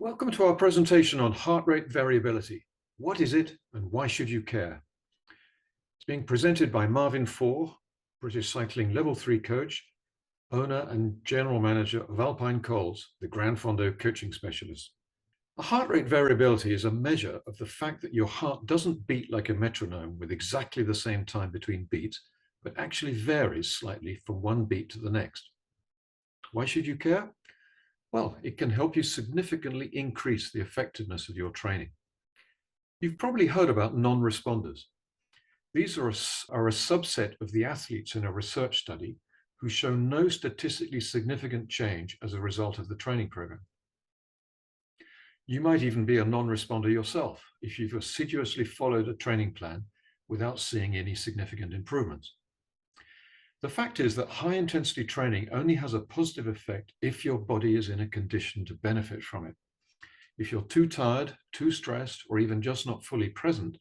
Welcome to our presentation on heart rate variability. What is it and why should you care? It's being presented by Marvin Faure, British Cycling Level 3 coach, owner and general manager of Alpine Cols, the Gran Fondo coaching specialist. A heart rate variability is a measure of the fact that your heart doesn't beat like a metronome with exactly the same time between beats, but actually varies slightly from one beat to the next. Why should you care? Well, it can help you significantly increase the effectiveness of your training. You've probably heard about non-responders. These are a subset of the athletes in a research study who show no statistically significant change as a result of the training program. You might even be a non-responder yourself if you've assiduously followed a training plan without seeing any significant improvements. The fact is that high-intensity training only has a positive effect if your body is in a condition to benefit from it. If you're too tired, too stressed, or even just not fully present,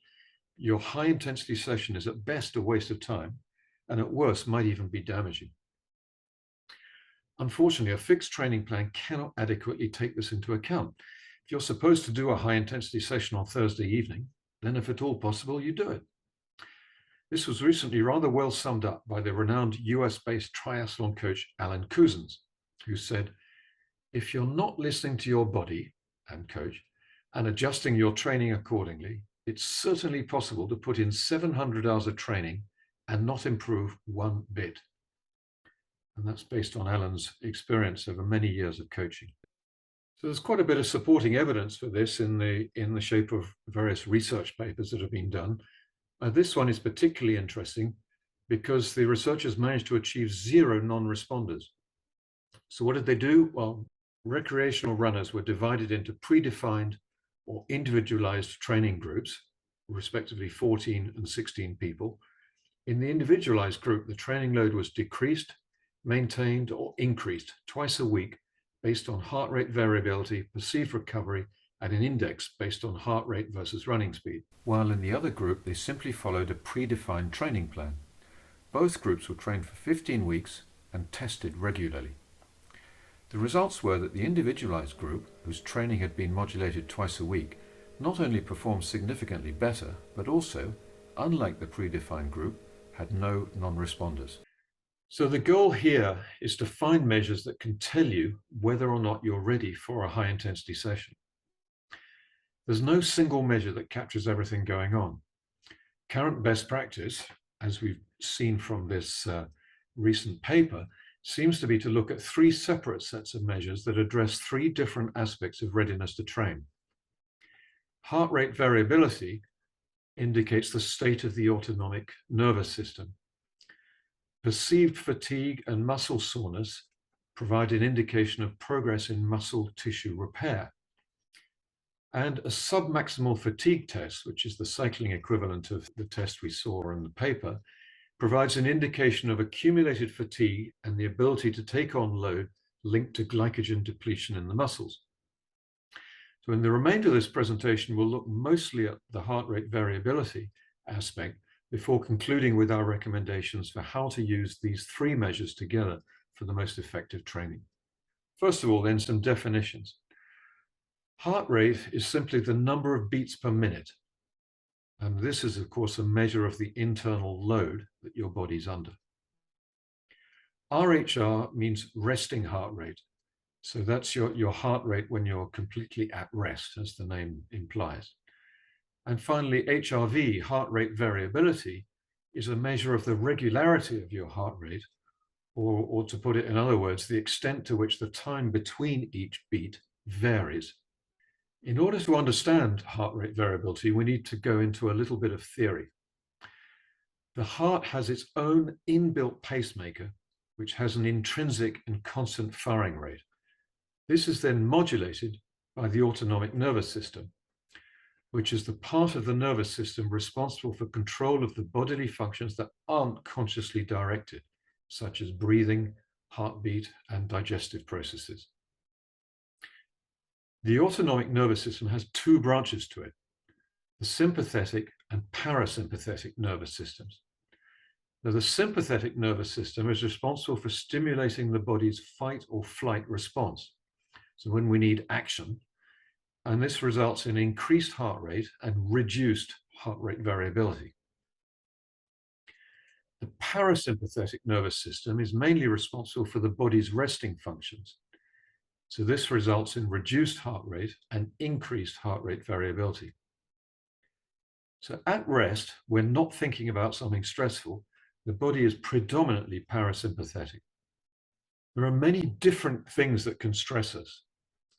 your high-intensity session is at best a waste of time, and at worst might even be damaging. Unfortunately, a fixed training plan cannot adequately take this into account. If you're supposed to do a high-intensity session on Thursday evening, then if at all possible, you do it. This was recently rather well summed up by the renowned US-based triathlon coach Alan Couzens, who said, if you're not listening to your body and coach and adjusting your training accordingly, it's certainly possible to put in 700 hours of training and not improve one bit. And that's based on Alan's experience over many years of coaching. So there's quite a bit of supporting evidence for this in the shape of various research papers that have been done. This one is particularly interesting because the researchers managed to achieve 0 non-responders. So what did they do? Well, recreational runners were divided into predefined or individualized training groups, respectively 14 and 16 people. In the individualized group, the training load was decreased, maintained, or increased twice a week based on heart rate variability, perceived recovery, and an index based on heart rate versus running speed. While in the other group, they simply followed a predefined training plan. Both groups were trained for 15 weeks and tested regularly. The results were that the individualized group, whose training had been modulated twice a week, not only performed significantly better, but also, unlike the predefined group, had no non-responders. So the goal here is to find measures that can tell you whether or not you're ready for a high-intensity session. There's no single measure that captures everything going on. Current best practice, as we've seen from this recent paper, seems to be to look at 3 separate sets of measures that address 3 different aspects of readiness to train. Heart rate variability indicates the state of the autonomic nervous system. Perceived fatigue and muscle soreness provide an indication of progress in muscle tissue repair. And a submaximal fatigue test, which is the cycling equivalent of the test we saw in the paper, provides an indication of accumulated fatigue and the ability to take on load linked to glycogen depletion in the muscles. So in the remainder of this presentation, we'll look mostly at the heart rate variability aspect before concluding with our recommendations for how to use these 3 measures together for the most effective training. First of all, then, some definitions. Heart rate is simply the number of beats per minute. And this is, of course, a measure of the internal load that your body's under. RHR means resting heart rate. So that's your heart rate when you're completely at rest, as the name implies. And finally, HRV, heart rate variability, is a measure of the regularity of your heart rate, or to put it in other words, the extent to which the time between each beat varies. In order to understand heart rate variability, we need to go into a little bit of theory. The heart has its own inbuilt pacemaker, which has an intrinsic and constant firing rate. This is then modulated by the autonomic nervous system, which is the part of the nervous system responsible for control of the bodily functions that aren't consciously directed, such as breathing, heartbeat, and digestive processes. The autonomic nervous system has 2 branches to it, the sympathetic and parasympathetic nervous systems. Now, the sympathetic nervous system is responsible for stimulating the body's fight or flight response. So when we need action, and this results in increased heart rate and reduced heart rate variability. The parasympathetic nervous system is mainly responsible for the body's resting functions. So this results in reduced heart rate and increased heart rate variability. So at rest, when not thinking about something stressful, the body is predominantly parasympathetic. There are many different things that can stress us.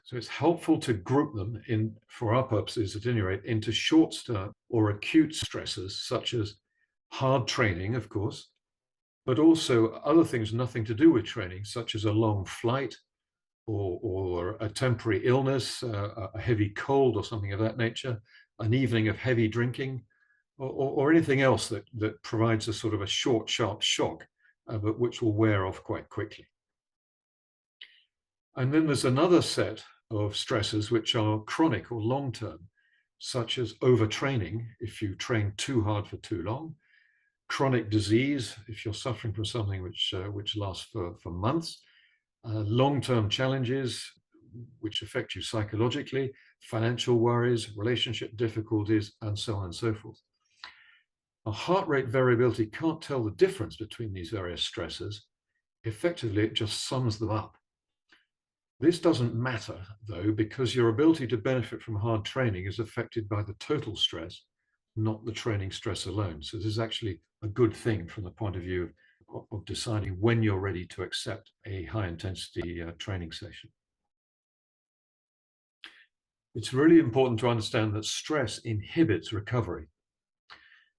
So it's helpful to group them in, for our purposes at any rate, into short-term or acute stressors, such as hard training, of course, but also other things nothing to do with training, such as a long flight or a temporary illness, a heavy cold or something of that nature, an evening of heavy drinking, or anything else that provides a sort of a short, sharp shock, but which will wear off quite quickly. And then there's another set of stresses which are chronic or long-term, such as overtraining, if you train too hard for too long, chronic disease, if you're suffering from something which lasts for months, long-term challenges which affect you psychologically, financial worries, relationship difficulties, and so on and so forth. A heart rate variability can't tell the difference between these various stresses. Effectively, it just sums them up. This doesn't matter, though, because your ability to benefit from hard training is affected by the total stress, not the training stress alone. So this is actually a good thing from the point of view of deciding when you're ready to accept a high-intensity training session. It's really important to understand that stress inhibits recovery.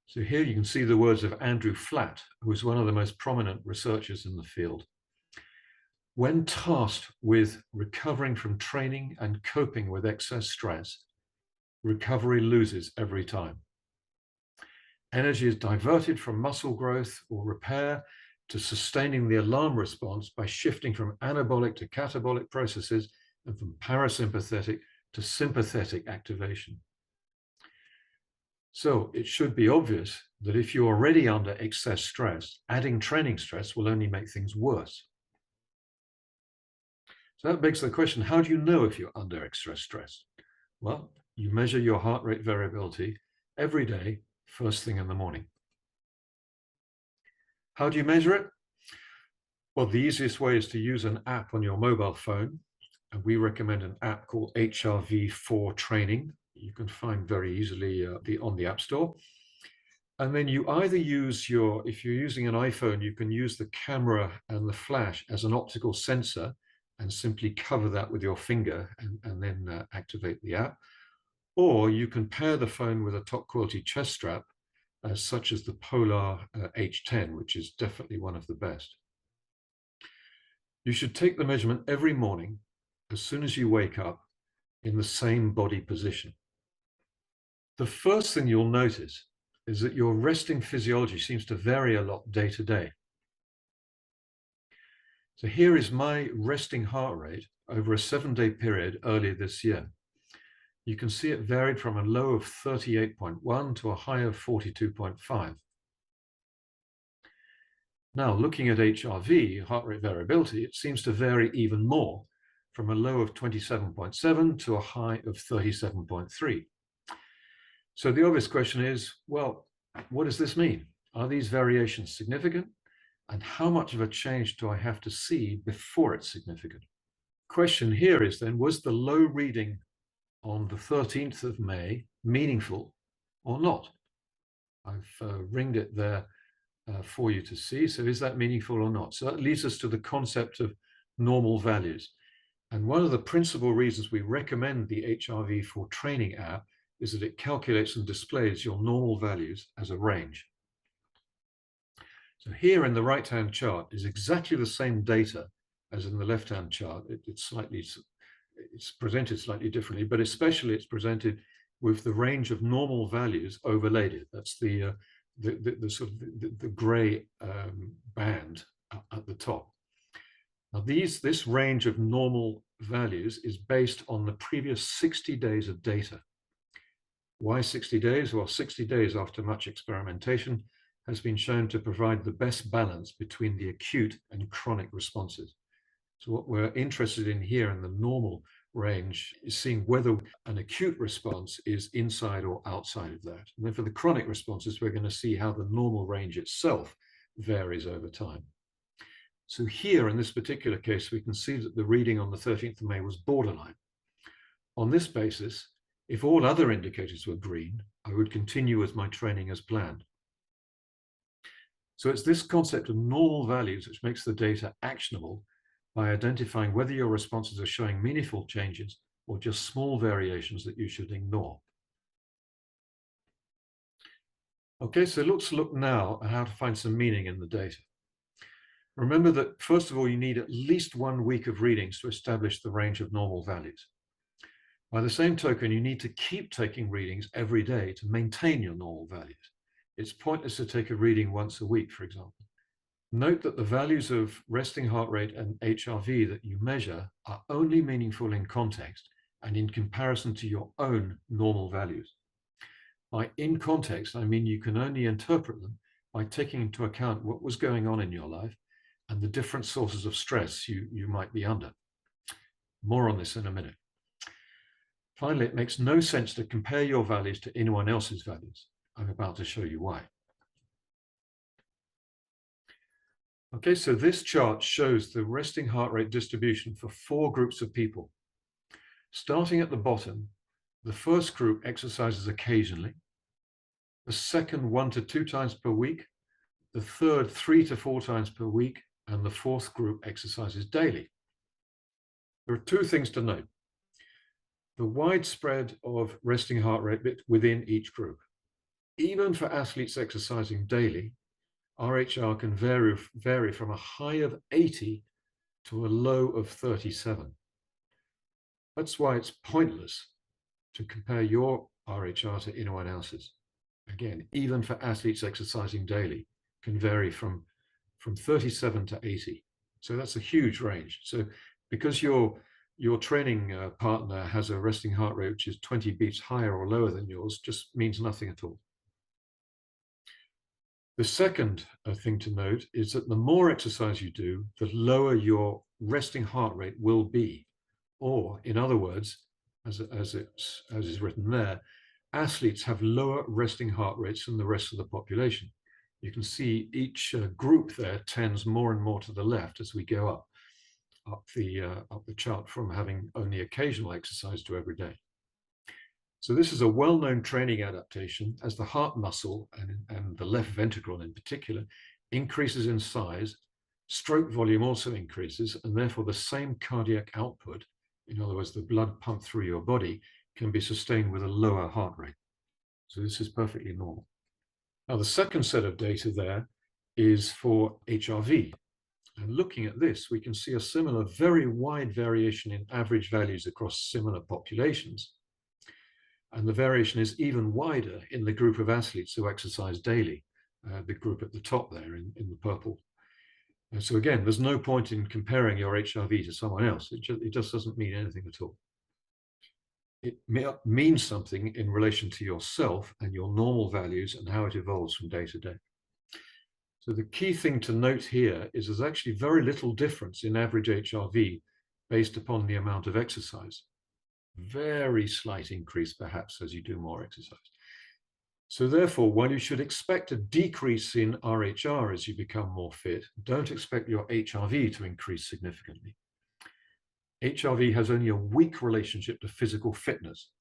So here you can see the words of Andrew Flatt, who is one of the most prominent researchers in the field. When tasked with recovering from training and coping with excess stress, recovery loses every time. Energy is diverted from muscle growth or repair to sustaining the alarm response by shifting from anabolic to catabolic processes and from parasympathetic to sympathetic activation. So it should be obvious that if you're already under excess stress, adding training stress will only make things worse. So that begs the question, how do you know if you're under excess stress? Well, you measure your heart rate variability every day, first thing in the morning. How do you measure it? Well, the easiest way is to use an app on your mobile phone. And we recommend an app called HRV for training. You can find very easily on the App Store. And then you either use if you're using an iPhone, you can use the camera and the flash as an optical sensor and simply cover that with your finger and then activate the app. Or you can pair the phone with a top quality chest strap, such as the Polar H10, which is definitely one of the best. You should take the measurement every morning as soon as you wake up in the same body position. The first thing you'll notice is that your resting physiology seems to vary a lot day to day. So here is my resting heart rate over a 7-day period earlier this year. You can see it varied from a low of 38.1 to a high of 42.5. Now, looking at HRV, heart rate variability, it seems to vary even more, from a low of 27.7 to a high of 37.3. So the obvious question is, well, what does this mean? Are these variations significant? And how much of a change do I have to see before it's significant? Question here is then, was the low reading on the 13th of May meaningful or not? I've ringed it there for you to see. So is that meaningful or not? So that leads us to the concept of normal values. And one of the principal reasons we recommend the HRV for training app is that it calculates and displays your normal values as a range. So here in the right-hand chart is exactly the same data as in the left-hand chart. It's presented slightly differently, but especially it's presented with the range of normal values overlaid. That's the sort of the gray band at the top. Now this range of normal values is based on the previous 60 days of data. Why 60 days? Well, 60 days after much experimentation has been shown to provide the best balance between the acute and chronic responses. So what we're interested in here in the normal range is seeing whether an acute response is inside or outside of that. And then for the chronic responses, we're going to see how the normal range itself varies over time. So here in this particular case, we can see that the reading on the 13th of May was borderline. On this basis, if all other indicators were green, I would continue with my training as planned. So it's this concept of normal values which makes the data actionable by identifying whether your responses are showing meaningful changes or just small variations that you should ignore. Okay, so let's look now at how to find some meaning in the data. Remember that, first of all, you need at least 1 week of readings to establish the range of normal values. By the same token, you need to keep taking readings every day to maintain your normal values. It's pointless to take a reading once a week, for example. Note that the values of resting heart rate and HRV that you measure are only meaningful in context and in comparison to your own normal values. By in context, I mean you can only interpret them by taking into account what was going on in your life and the different sources of stress you might be under. More on this in a minute. Finally, it makes no sense to compare your values to anyone else's values. I'm about to show you why. Okay, so this chart shows the resting heart rate distribution for 4 groups of people. Starting at the bottom, the first group exercises occasionally, the second 1 to 2 times per week, the third 3 to 4 times per week, and the fourth group exercises daily. There are 2 things to note. The widespread of resting heart rate within each group. Even for athletes exercising daily, RHR can vary from a high of 80 to a low of 37. That's why it's pointless to compare your RHR to anyone else's. Again, even for athletes exercising daily, can vary from 37 to 80. So that's a huge range. So because your training partner has a resting heart rate which is 20 beats higher or lower than yours, just means nothing at all. The second thing to note is that the more exercise you do, the lower your resting heart rate will be. Or, in other words, as is written there, athletes have lower resting heart rates than the rest of the population. You can see each group there tends more and more to the left as we go up the chart from having only occasional exercise to every day. So this is a well-known training adaptation as the heart muscle and the left ventricle in particular increases in size, stroke volume also increases, and therefore the same cardiac output, in other words, the blood pumped through your body, can be sustained with a lower heart rate. So this is perfectly normal. Now the second set of data there is for HRV. And looking at this, we can see a similar, very wide variation in average values across similar populations. And the variation is even wider in the group of athletes who exercise daily, the group at the top there in the purple. And so again, there's no point in comparing your HRV to someone else. It just doesn't mean anything at all. It means something in relation to yourself and your normal values and how it evolves from day to day. So the key thing to note here is there's actually very little difference in average HRV based upon the amount of exercise. Very slight increase perhaps as you do more exercise. So therefore, while you should expect a decrease in RHR as you become more fit, don't expect your HRV to increase significantly. HRV has only a weak relationship to physical fitness,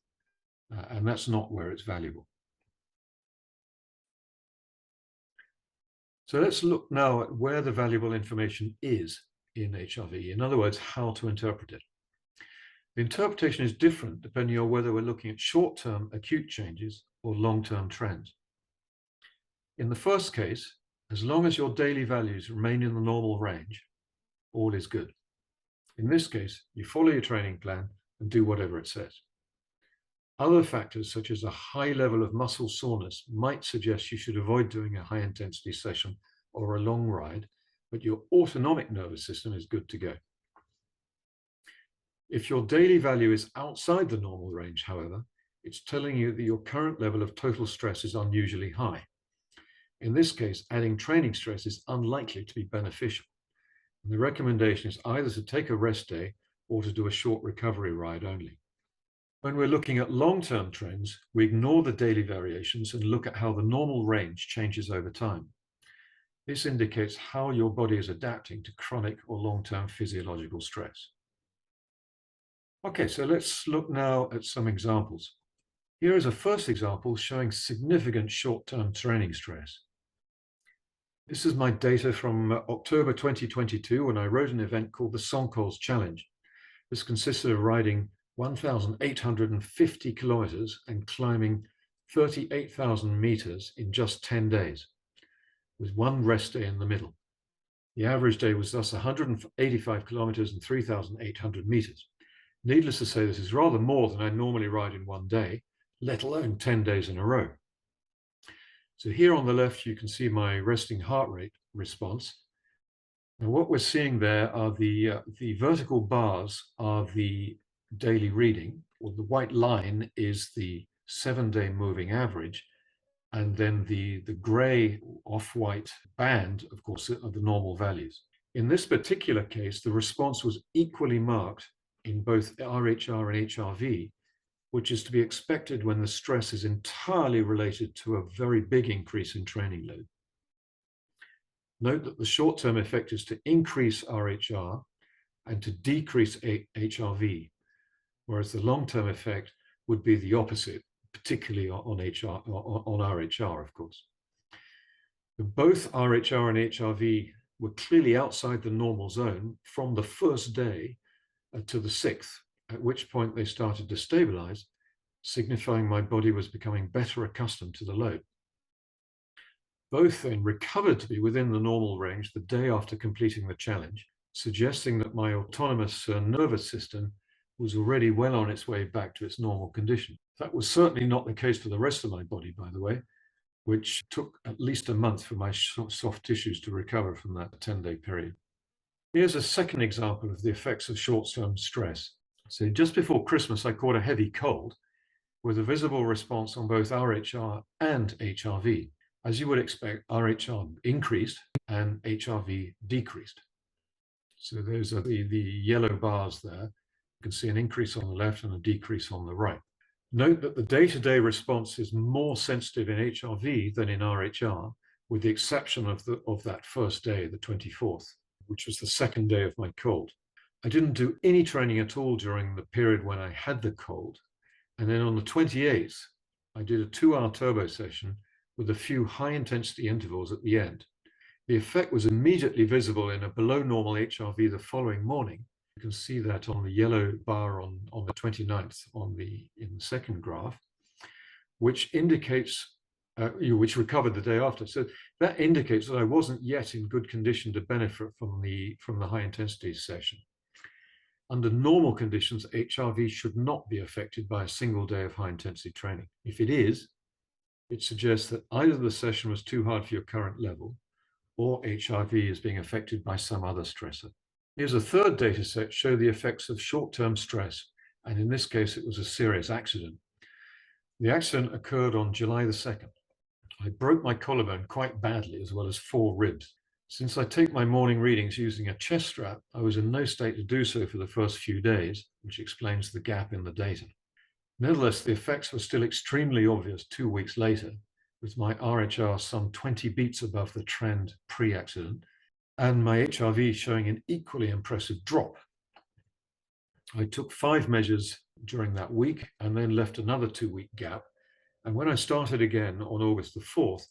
and that's not where it's valuable. So let's look now at where the valuable information is in HRV. In other words, how to interpret it. The interpretation is different depending on whether we're looking at short-term acute changes or long-term trends. In the first case, as long as your daily values remain in the normal range, all is good. In this case, you follow your training plan and do whatever it says. Other factors, such as a high level of muscle soreness, might suggest you should avoid doing a high-intensity session or a long ride, but your autonomic nervous system is good to go. If your daily value is outside the normal range, however, it's telling you that your current level of total stress is unusually high. In this case, adding training stress is unlikely to be beneficial. And the recommendation is either to take a rest day or to do a short recovery ride only. When we're looking at long-term trends, we ignore the daily variations and look at how the normal range changes over time. This indicates how your body is adapting to chronic or long-term physiological stress. Okay, so let's look now at some examples. Here is a first example showing significant short-term training stress. This is my data from October 2022 when I rode an event called the Alpine Cols Challenge. This consisted of riding 1,850 kilometers and climbing 38,000 meters in just 10 days, with one rest day in the middle. The average day was thus 185 kilometers and 3,800 meters. Needless to say, this is rather more than I normally ride in one day, let alone 10 days in a row. So here on the left, you can see my resting heart rate response. And what we're seeing there are the vertical bars are the daily reading, or the white line is the 7-day moving average. And then the gray off-white band, of course, are the normal values. In this particular case, the response was equally marked in both RHR and HRV, which is to be expected when the stress is entirely related to a very big increase in training load. Note that the short-term effect is to increase RHR and to decrease HRV, whereas the long-term effect would be the opposite, particularly on RHR, of course. Both RHR and HRV were clearly outside the normal zone from the first day to the 6th, at which point they started to stabilize, signifying my body was becoming better accustomed to the load. Both then recovered to be within the normal range the day after completing the challenge, suggesting that my autonomous nervous system was already well on its way back to its normal condition. That was certainly not the case for the rest of my body, by the way, which took at least a month for my soft tissues to recover from that 10-day period. Here's a second example of the effects of short-term stress. So just before Christmas, I caught a heavy cold with a visible response on both RHR and HRV. As you would expect, RHR increased and HRV decreased. So those are the yellow bars there. You can see an increase on the left and a decrease on the right. Note that the day-to-day response is more sensitive in HRV than in RHR, with the exception of that first day, the 24th, which was the second day of my cold. I didn't do any training at all during the period when I had the cold. And then on the 28th, I did a 2-hour turbo session with a few high-intensity intervals at the end. The effect was immediately visible in a below normal HRV the following morning. You can see that on the yellow bar on the 29th in the second graph, which indicates, which recovered the day after. So that indicates that I wasn't yet in good condition to benefit from the high-intensity session. Under normal conditions, HRV should not be affected by a single day of high-intensity training. If it is, it suggests that either the session was too hard for your current level, or HRV is being affected by some other stressor. Here's a third data set showing the effects of short-term stress, and in this case, it was a serious accident. The accident occurred on July the 2nd. I broke my collarbone quite badly, as well as 4 ribs. Since I take my morning readings using a chest strap, I was in no state to do so for the first few days, which explains the gap in the data. Nevertheless, the effects were still extremely obvious 2 weeks later, with my RHR some 20 beats above the trend pre-accident, and my HRV showing an equally impressive drop. I took 5 measures during that week and then left another 2-week gap. And when I started again on August the 4th,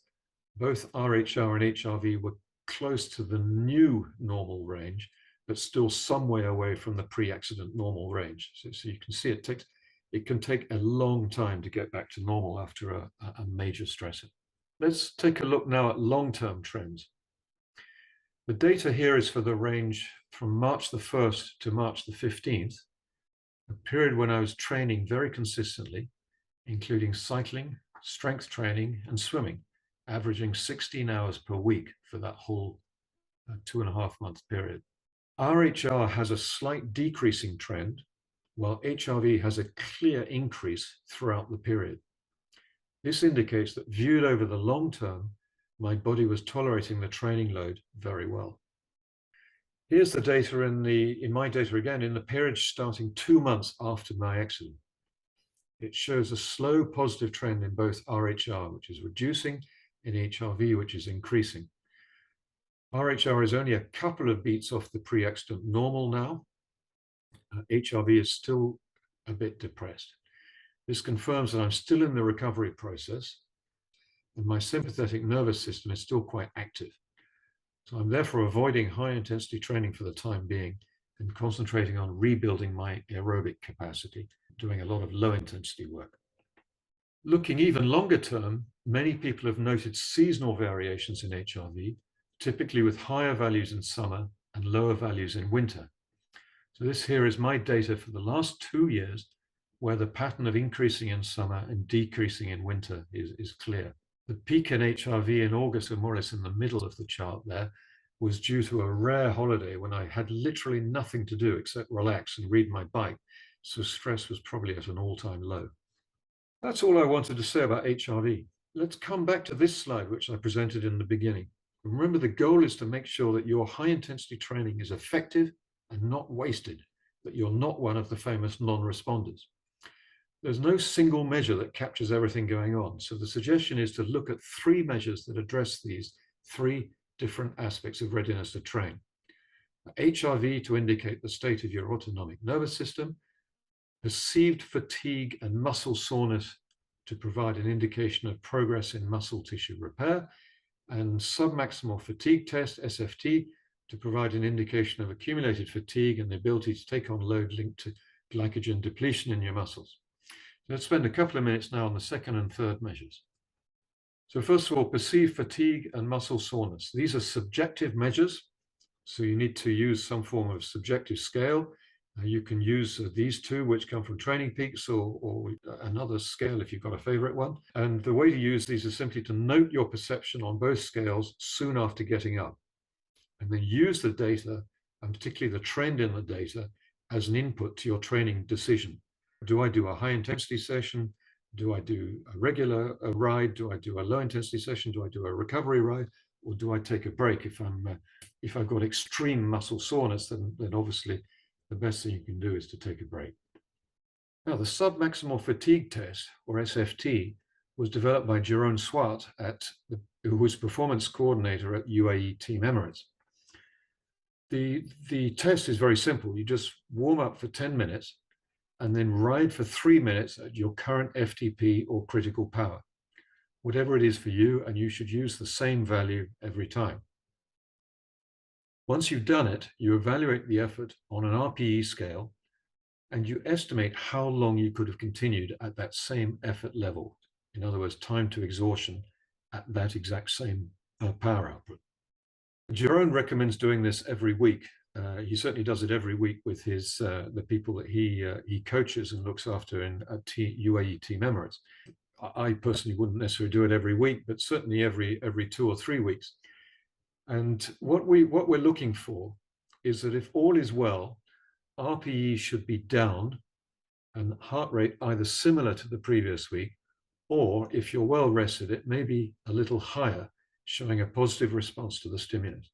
both RHR and HRV were close to the new normal range, but still some way away from the pre-accident normal range. So you can see it can take a long time to get back to normal after a major stressor. Let's take a look now at long-term trends. The data here is for the range from March the 1st to March the 15th, a period when I was training very consistently, including cycling, strength training, and swimming, averaging 16 hours per week for that whole 2.5-month period. RHR has a slight decreasing trend, while HRV has a clear increase throughout the period. This indicates that viewed over the long term, my body was tolerating the training load very well. Here's the data in my data again, in the period starting 2 months after my accident. It shows a slow positive trend in both RHR, which is reducing, and HRV, which is increasing. RHR is only a couple of beats off the pre-accident normal now. HRV is still a bit depressed. This confirms that I'm still in the recovery process, and my sympathetic nervous system is still quite active. So I'm therefore avoiding high-intensity training for the time being and concentrating on rebuilding my aerobic capacity, doing a lot of low-intensity work. Looking even longer term, many people have noted seasonal variations in HRV, typically with higher values in summer and lower values in winter. So this here is my data for the last 2 years, where the pattern of increasing in summer and decreasing in winter is clear. The peak in HRV in August, or more or less in the middle of the chart there, was due to a rare holiday when I had literally nothing to do except relax and read my bike. So stress was probably at an all-time low. That's all I wanted to say about HRV. Let's come back to this slide, which I presented in the beginning. Remember, the goal is to make sure that your high-intensity training is effective and not wasted, that you're not one of the famous non-responders. There's no single measure that captures everything going on. So the suggestion is to look at 3 measures that address these 3 different aspects of readiness to train. HRV to indicate the state of your autonomic nervous system, perceived fatigue and muscle soreness to provide an indication of progress in muscle tissue repair, and submaximal fatigue test, SFT, to provide an indication of accumulated fatigue and the ability to take on load linked to glycogen depletion in your muscles. Let's spend a couple of minutes now on the second and third measures. So first of all, perceived fatigue and muscle soreness. These are subjective measures, so you need to use some form of subjective scale. You can use these 2, which come from Training Peaks, or another scale if you've got a favorite one. And the way to use these is simply to note your perception on both scales soon after getting up, and then use the data, and particularly the trend in the data, as an input to your training decision. Do I do a high-intensity session? Do I do a regular ride? Do I do a low-intensity session? Do I do a recovery ride? Or do I take a break? If I've got extreme muscle soreness, then obviously the best thing you can do is to take a break. Now, the submaximal fatigue test, or SFT, was developed by Jeroen Swart, who was performance coordinator at UAE Team Emirates. The test is very simple. You just warm up for 10 minutes and then ride for 3 minutes at your current FTP or critical power, whatever it is for you, and you should use the same value every time. Once you've done it, you evaluate the effort on an RPE scale, and you estimate how long you could have continued at that same effort level. In other words, time to exhaustion at that exact same power output. Jeroen recommends doing this every week. He certainly does it every week with the people that he coaches and looks after at UAE Team Emirates. I personally wouldn't necessarily do it every week, but certainly every 2 or 3 weeks. And what we're looking for is that if all is well, RPE should be down and heart rate either similar to the previous week, or if you're well rested, it may be a little higher, showing a positive response to the stimulus.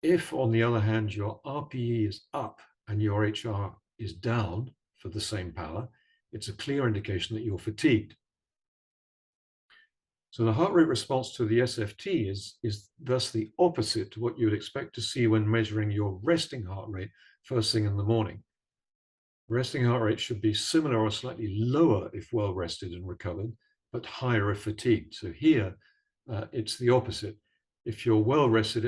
If, on the other hand, your RPE is up and your HR is down for the same power, it's a clear indication that you're fatigued. So the heart rate response to the SFT is thus the opposite to what you would expect to see when measuring your resting heart rate first thing in the morning. Resting heart rate should be similar or slightly lower if well rested and recovered, but higher if fatigued. So here, it's the opposite. If you're well rested,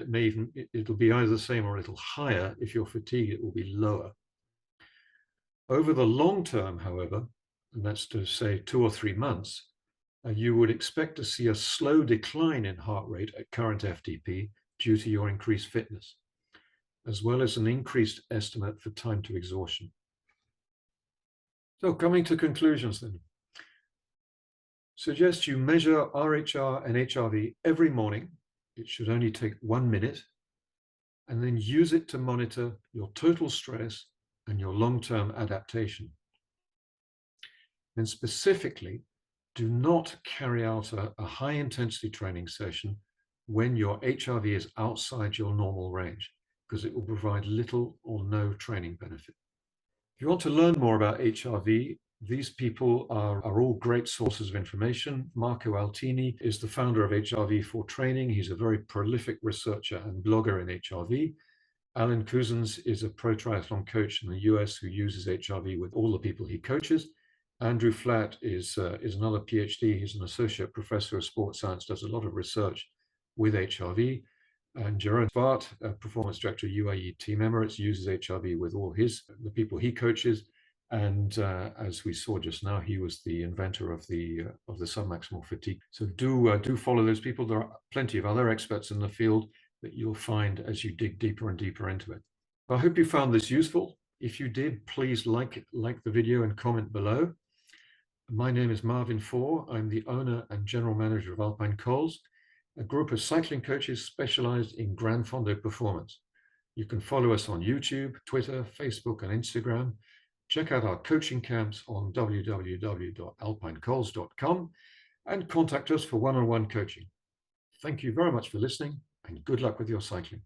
it'll be either the same or a little higher. If you're fatigued, it will be lower. Over the long term, however, and that's to say 2 or 3 months, you would expect to see a slow decline in heart rate at current FTP due to your increased fitness, as well as an increased estimate for time to exhaustion. So coming to conclusions then. Suggest you measure RHR and HRV every morning. It should only take 1 minute, and then use it to monitor your total stress and your long-term adaptation. And specifically, do not carry out a high-intensity training session when your HRV is outside your normal range, because it will provide little or no training benefit. If you want to learn more about HRV, these people are all great sources of information. Marco Altini is the founder of HRV for Training. He's a very prolific researcher and blogger in HRV. Alan Couzens is a pro triathlon coach in the US who uses HRV with all the people he coaches. Andrew Flatt is another PhD. He's an associate professor of sports science, does a lot of research with HRV. And Jeroen Zwart, a performance director at UAE Team Emirates, uses HRV with all the people he coaches. And as we saw just now, he was the inventor of the submaximal fatigue. So do follow those people. There are plenty of other experts in the field that you'll find as you dig deeper and deeper into it. I hope you found this useful. If you did, please like the video and comment below. My name is Marvin Faure. I'm the owner and general manager of Alpine Cols, a group of cycling coaches specialized in Gran Fondo performance. You can follow us on YouTube, Twitter, Facebook, and Instagram. Check out our coaching camps on www.alpinecols.com and contact us for one-on-one coaching. Thank you very much for listening, and good luck with your cycling.